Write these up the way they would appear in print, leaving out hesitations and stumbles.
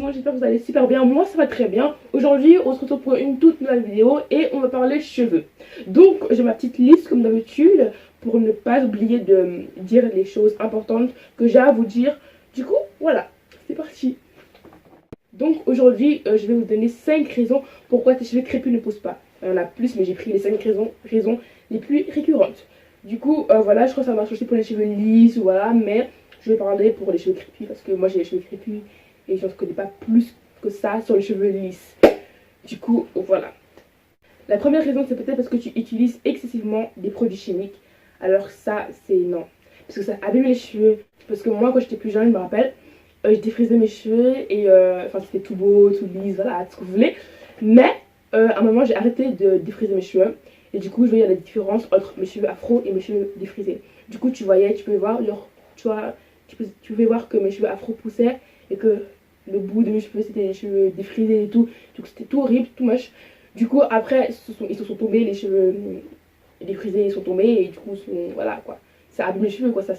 monde, j'espère que vous allez super bien. Moi ça va très bien. Aujourd'hui on se retrouve pour une toute nouvelle vidéo et on va parler cheveux. Donc j'ai ma petite liste comme d'habitude pour ne pas oublier de dire les choses importantes que j'ai à vous dire. Du coup voilà, c'est parti. Donc aujourd'hui je vais vous donner 5 raisons pourquoi tes cheveux crépus ne poussent pas. Il y en a plus mais j'ai pris les 5 raisons les plus récurrentes. Du coup voilà, je crois que ça marche aussi pour les cheveux lisses, voilà, mais je vais parler pour les cheveux crépus parce que moi j'ai les cheveux crépus et je ne connais pas plus que ça sur les cheveux lisses. Du coup, voilà. La première raison, c'est peut-être parce que tu utilises excessivement des produits chimiques. Alors ça, c'est non. Parce que ça abîme les cheveux. Parce que moi, quand j'étais plus jeune, je me rappelle, je défrisais mes cheveux et enfin c'était tout beau, tout lisse, voilà, tout ce que vous voulez. Mais à un moment, j'ai arrêté de défriser mes cheveux. Et du coup, je voyais la différence entre mes cheveux afro et mes cheveux défrisés. Du coup, tu voyais, tu pouvais voir, genre, tu vois, tu pouvais voir que mes cheveux afro poussaient et que le bout de mes cheveux c'était les cheveux défrisés et tout. Du coup, c'était tout horrible, tout moche. Du coup, après, ils se sont tombés, les cheveux défrisés, ils sont tombés et du coup, voilà quoi. Ça abîme les cheveux, quoi, ça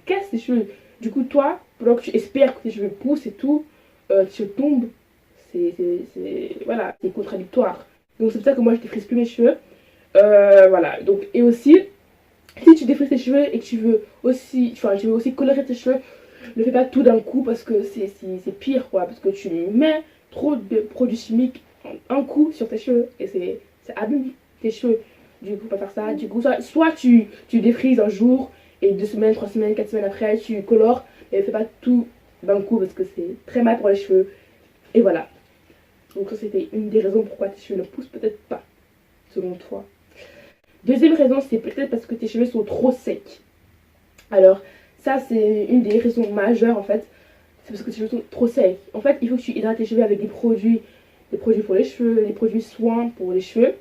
casse les cheveux. Du coup, toi, pendant que tu espères que tes cheveux poussent et tout, tes cheveux tombent, voilà, c'est contradictoire. Donc, c'est pour ça que moi, je défrise plus mes cheveux. Voilà, donc, et aussi, si tu défrises tes cheveux et que tu veux aussi colorer tes cheveux, ne fais pas tout d'un coup parce que c'est pire quoi, parce que tu mets trop de produits chimiques un coup sur tes cheveux et ça abîme tes cheveux. Du coup, pas faire ça. Du coup, soit tu défrises un jour et 2 semaines, 3 semaines, 4 semaines après, tu colores, mais fais pas tout d'un coup parce que c'est très mal pour les cheveux. Et voilà. Donc, ça, c'était une des raisons pourquoi tes cheveux ne poussent peut-être pas, selon toi. Deuxième raison, c'est peut-être parce que tes cheveux sont trop secs. Alors, ça, c'est une des raisons majeures en fait. C'est parce que tes cheveux sont trop secs. En fait, il faut que tu hydrates tes cheveux avec des produits pour les cheveux, des produits soins pour les cheveux.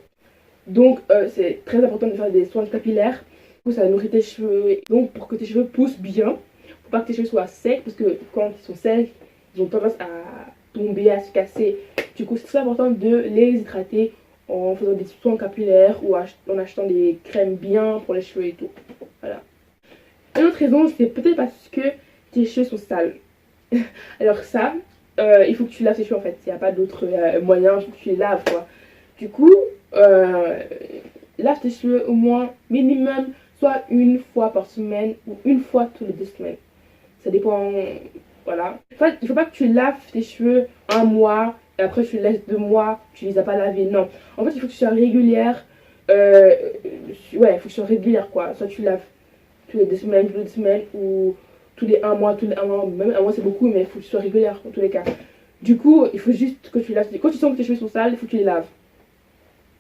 Donc, c'est très important de faire des soins capillaires. Du coup, ça nourrit tes cheveux. Donc, pour que tes cheveux poussent bien, faut pas que tes cheveux soient secs parce que quand ils sont secs, ils ont tendance à tomber, à se casser. Du coup, c'est très important de les hydrater en faisant des soins capillaires ou en achetant des crèmes bien pour les cheveux et tout. Voilà. Une autre raison, c'est peut-être parce que tes cheveux sont sales. Alors ça, il faut que tu laves tes cheveux en fait. Il n'y a pas d'autre moyen, il faut que tu les laves quoi. Du coup, lave tes cheveux au moins minimum, soit une fois par semaine ou une fois tous les 2 semaines. Ça dépend, voilà. En fait, il ne faut pas que tu laves tes cheveux un mois et après tu les laisses 2 mois, tu les as pas lavés. Non. En fait, il faut que tu sois régulière. Ouais, il faut que tu sois régulière quoi. Soit tu laves tous les 2 semaines ou tous les un mois, même un mois c'est beaucoup, mais il faut que tu sois régulière en tous les cas. Du coup, il faut juste que tu laves. Quand tu sens que tes cheveux sont sales, il faut que tu les laves.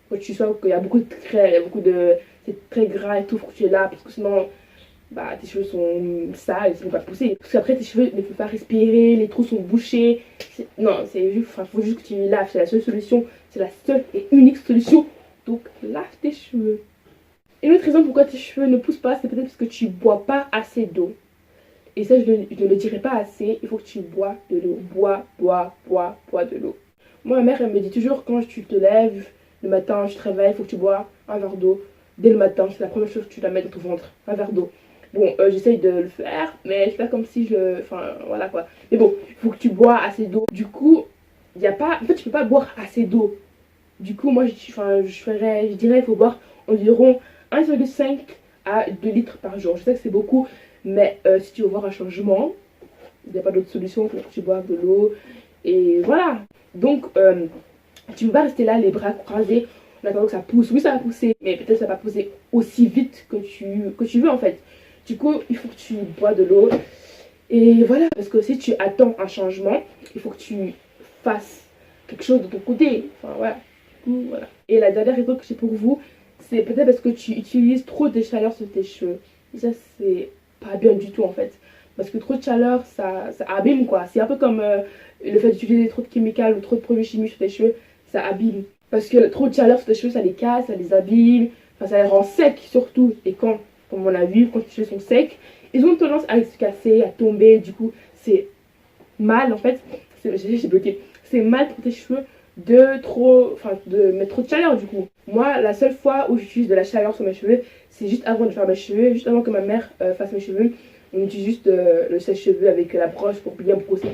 Quand tu sens qu'il y a beaucoup de craie, il y a beaucoup de. C'est très gras et tout, il faut que tu les laves parce que sinon, bah, tes cheveux sont sales, ils ne vont pas pousser. Parce qu'après, tes cheveux ne peuvent pas respirer, les trous sont bouchés. Non, c'est juste, faut juste que tu les laves, c'est la seule solution, c'est la seule et unique solution. Donc, lave tes cheveux. Une autre raison pourquoi tes cheveux ne poussent pas, c'est peut-être parce que tu bois pas assez d'eau. Et ça, je ne le dirai pas assez. Il faut que tu bois de l'eau. Bois de l'eau. Moi, ma mère, elle me dit toujours quand tu te lèves le matin, tu te réveilles, il faut que tu bois un verre d'eau. Dès le matin, c'est la première chose que tu dois mettre dans ton ventre. Un verre d'eau. Bon, j'essaye de le faire, mais c'est pas comme si je. Enfin, voilà quoi. Mais bon, il faut que tu bois assez d'eau. Du coup, il n'y a pas. En fait, tu peux pas boire assez d'eau. Du coup, moi, je dirais, il faut boire environ 1,5 à 2 litres par jour. Je sais que c'est beaucoup, mais si tu veux voir un changement, il n'y a pas d'autre solution pour que tu boives de l'eau. Et voilà. Donc, tu ne peux pas rester là, les bras croisés, en attendant que ça pousse. Oui, ça va pousser, mais peut-être ça va pas pousser aussi vite que tu veux en fait. Du coup, il faut que tu bois de l'eau. Et voilà, parce que si tu attends un changement, il faut que tu fasses quelque chose de ton côté. Enfin, voilà. Voilà. Et la dernière raison que j'ai pour vous, c'est peut-être parce que tu utilises trop de chaleur sur tes cheveux. Et ça, c'est pas bien du tout en fait. Parce que trop de chaleur, ça abîme quoi. C'est un peu comme le fait d'utiliser trop de chimicals ou trop de produits chimiques sur tes cheveux, ça abîme. Parce que trop de chaleur sur tes cheveux, ça les casse, ça les abîme, enfin, ça les rend secs surtout. Et quand, comme on a vu, quand tes cheveux sont secs, ils ont tendance à se casser, à tomber. Du coup, c'est mal en fait. J'ai bloqué. C'est mal pour tes cheveux de mettre trop de chaleur du coup. Moi, la seule fois où j'utilise de la chaleur sur mes cheveux, c'est juste avant de faire mes cheveux, juste avant que ma mère fasse mes cheveux. On utilise juste le sèche-cheveux avec la broche pour bien brosser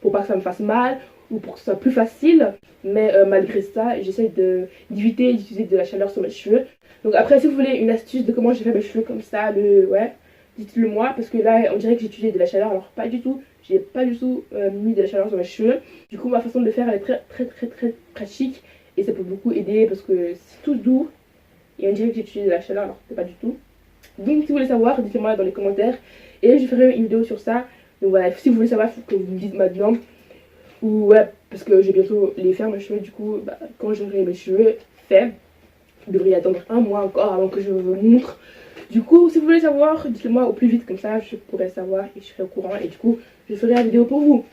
pour pas que ça me fasse mal. ou pour que ce soit plus facile. Mais malgré ça, j'essaie d'éviter d'utiliser de la chaleur sur mes cheveux. Donc après, si vous voulez une astuce de comment j'ai fait mes cheveux comme ça, ouais, dites-le moi. Parce que là, on dirait que j'ai utilisé de la chaleur, alors pas du tout. J'ai pas du tout mis de la chaleur sur mes cheveux. Du coup, ma façon de le faire, elle est très pratique. Et ça peut beaucoup aider parce que c'est tout doux. Et on dirait que j'ai utilisé de la chaleur, alors c'est pas du tout. Donc si vous voulez savoir, dites-le moi dans les commentaires. Et je ferai une vidéo sur ça. Donc voilà, si vous voulez savoir, il faut que vous me dites maintenant. Ou ouais, parce que je vais bientôt les faire mes cheveux. Du coup, bah, quand j'aurai mes cheveux faits, vous devriez attendre un mois encore avant que je vous montre. Du coup, si vous voulez savoir, dites-le moi au plus vite, comme ça je pourrai savoir et je serai au courant. Et du coup, je ferai la vidéo pour vous.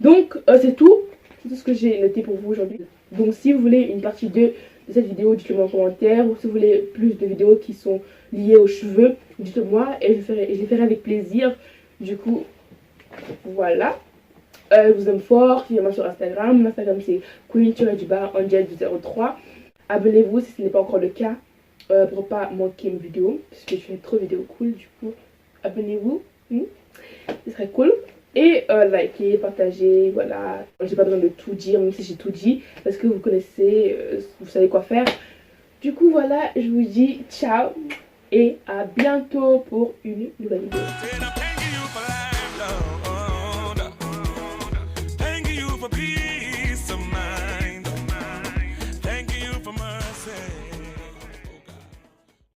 Donc c'est tout. C'est tout ce que j'ai noté pour vous aujourd'hui. Donc si vous voulez une partie 2 de cette vidéo, dites-le moi en commentaire. Ou si vous voulez plus de vidéos qui sont liées aux cheveux, dites-le moi et je les ferai avec plaisir. Du coup, voilà. Je vous aime fort. Suivez-moi sur Instagram. Mon Instagram c'est queen-angel03. Abonnez-vous si ce n'est pas encore le cas pour pas manquer une vidéo. Parce que je fais trop de vidéos cool. Du coup, abonnez-vous. Ce serait cool. Et likez, partagez, voilà. J'ai pas besoin de tout dire, même si j'ai tout dit. Parce que vous connaissez, vous savez quoi faire. Du coup, voilà, je vous dis ciao. Et à bientôt pour une nouvelle vidéo.